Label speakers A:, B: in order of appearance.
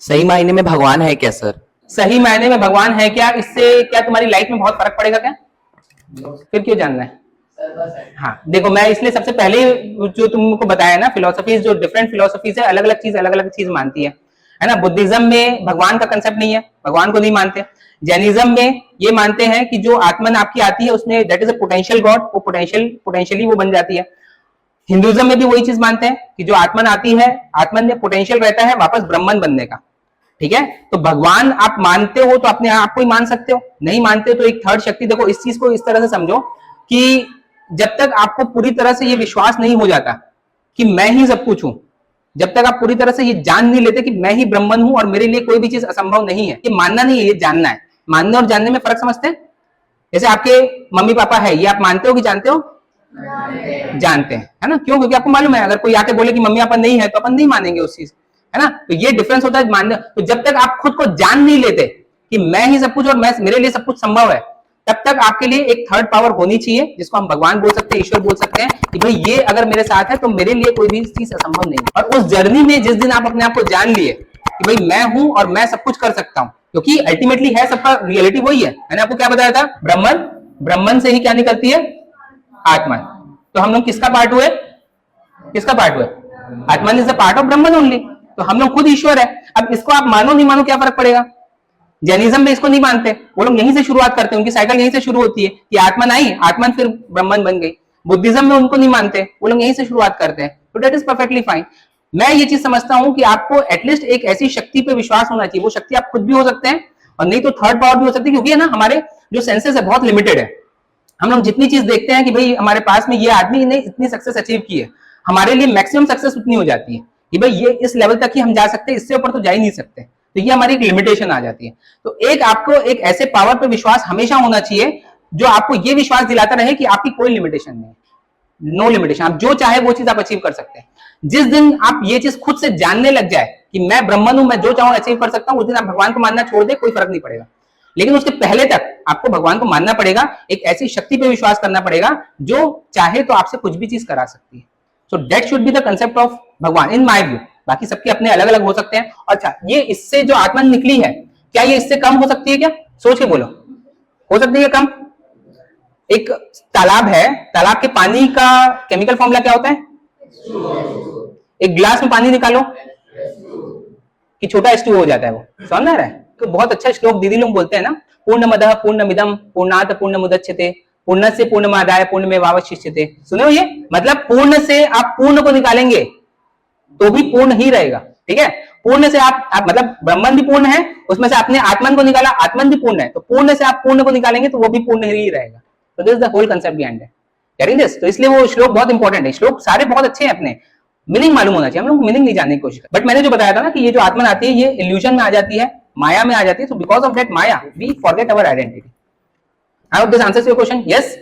A: सही मायने में भगवान है क्या सर?
B: सही मायने में भगवान है क्या, इससे क्या तुम्हारी लाइफ में बहुत फर्क पड़ेगा क्या? फिर क्यों जानना है? हाँ देखो, मैं इसलिए सबसे पहले जो तुमको बताया ना, फिलोसफीज जो डिफरेंट फिलोसफीज है, अलग अलग चीज मानती है ना। बुद्धिज्म में भगवान का कंसेप्ट नहीं है, भगवान को नहीं मानते। जैनिज्म में ये मानते हैं कि जो आत्मन आपकी आती है उसमें that is a potential God, वो पोटेंशियली वो बन जाती है। हिंदुइज्म में भी वही चीज मानते हैं कि जो आत्मन आती है, आत्मन में पोटेंशियल रहता है वापस ब्रह्मन बनने का। ठीक है, तो भगवान आप मानते हो तो अपने आप को ही मान सकते हो, नहीं मानते हो तो एक थर्ड शक्ति। देखो इस चीज को इस तरह से समझो कि जब तक आपको पूरी तरह से ये विश्वास नहीं हो जाता कि मैं ही सब कुछ हूं, जब तक आप पूरी तरह से ये जान नहीं लेते कि मैं ही ब्रह्मन हूं और मेरे लिए कोई भी चीज असंभव नहीं है, ये मानना नहीं है, ये जानना है। मानने और जानने में फर्क समझते हैं? जैसे आपके मम्मी पापा है, ये आप मानते हो कि जानते हो? जानते हैं, है ना। क्यों? क्योंकि आपको मालूम है अगर कोई आके बोले कि मम्मी पापा नहीं है तो अपन नहीं मानेंगे उस चीज, है ना। तो ये डिफरेंस होता है मानने। तो जब तक आप खुद को जान नहीं लेते कि मैं ही सब कुछ और मैं मेरे लिए सब कुछ संभव है, तब तक आपके लिए एक थर्ड पावर होनी चाहिए जिसको हम भगवान बोल सकते हैं, ईश्वर बोल सकते हैं, कि भाई ये अगर मेरे साथ है तो मेरे लिए कोई भी चीज असंभव नहीं है। और उस जर्नी में जिस दिन आप अपने आप को जान लिए कि भाई मैं हूं और मैं सब कुछ कर सकता हूं, क्योंकि अल्टीमेटली है सबका रियलिटी वही है। मैंने आपको क्या बताया था? ब्रह्मन, ब्रह्मन से ही क्या निकलती है? आत्मा। तो हम लोग किसका पार्ट हुए? किसका पार्ट हुए? आत्मन is the part of Brahman only. तो हम लोग खुद ईश्वर है। अब इसको आप मानो नहीं मानो क्या फर्क पड़ेगा? जैनिज्म में इसको नहीं मानते, वो लोग यहीं से शुरुआत करते हैं, उनकी साइकिल यहीं से शुरू होती है कि आत्मन आई, आत्मन फिर ब्रह्मन बन गई। बुद्धिज्म में उनको नहीं मानते, वो लोग यहीं से शुरुआत करते हैं। तो दैट इज परफेक्टली फाइन। मैं ये चीज समझता हूं कि आपको एटलीस्ट एक ऐसी शक्ति पे विश्वास होना चाहिए। वो शक्ति आप खुद भी हो सकते हैं और नहीं तो थर्ड पावर भी हो सकती है, क्योंकि है ना हमारे जो सेंसेस है बहुत लिमिटेड है। हम लोग जितनी चीज देखते हैं कि भाई हमारे पास में ये आदमी ने इतनी सक्सेस अचीव की है, हमारे लिए मैक्सिमम सक्सेस उतनी हो जाती है कि भाई ये इस लेवल तक ही हम जा सकते हैं, इससे ऊपर तो जा ही नहीं सकते। तो ये हमारी एक लिमिटेशन आ जाती है। तो एक आपको एक ऐसे पावर पे विश्वास हमेशा होना चाहिए जो आपको ये विश्वास दिलाता रहे कि आपकी कोई लिमिटेशन नहीं है, नो लिमिटेशन, आप जो चाहे वो चीज आप अचीव कर सकते हैं। जिस दिन आप ये चीज खुद से जानने लग जाए कि मैं ब्रह्मन हूं, मैं जो चाहूं अचीव कर सकता हूं, उस दिन आप भगवान को मानना छोड़ दे, कोई फर्क नहीं पड़ेगा। लेकिन उसके पहले तक आपको भगवान को मानना पड़ेगा, एक ऐसी शक्ति पे विश्वास करना पड़ेगा जो चाहे तो आपसे कुछ भी चीज करा सकती है। So that should be the concept of भगवान इन माय व्यू। बाकी सबके अपने अलग अलग हो सकते हैं। अच्छा, ये इससे जो आत्मा निकली है, क्या ये इससे कम हो सकती है? क्या सोच के बोलो, हो सकती है कम? एक तालाब है, तालाब के पानी का केमिकल फॉर्मूला क्या होता है? एक गिलास में पानी निकालो कि छोटा H2O हो जाता है, वो समझ आ रहा है? तो बहुत अच्छा श्लोक दीदी लोग बोलते हैं ना, पूर्णमदः पूर्णमिदं पूर्णात् पूर्णमुदच्यते पूर्णस्य पूर्णमादाय पूर्णमेवावशिष्यते। सुने हो ये? मतलब पूर्ण से आप पूर्ण को निकालेंगे तो भी पूर्ण ही रहेगा। ठीक है, पूर्ण से आप मतलब ब्रह्मन भी पूर्ण है, उसमें से आपने आत्मन को निकाला, आत्मन भी पूर्ण है, तो पूर्ण से आप पूर्ण को निकालेंगे तो वो भी पूर्ण ही रहेगा। तो this is the whole concept behind it, getting this? तो इसलिए वो श्लोक बहुत इंपॉर्टेंट है। श्लोक सारे बहुत अच्छे हैं, अपने मीनिंग मालूम होना चाहिए, हम लोग मीनिंग नहीं जानने की कोशिश कर। बट मैंने जो बताया था ना कि ये जो आत्मन आती है ये इल्यूजन में आ जाती है, माया में आ जाती है। So because of that maya we forget our identity. I hope this answers your question. Yes?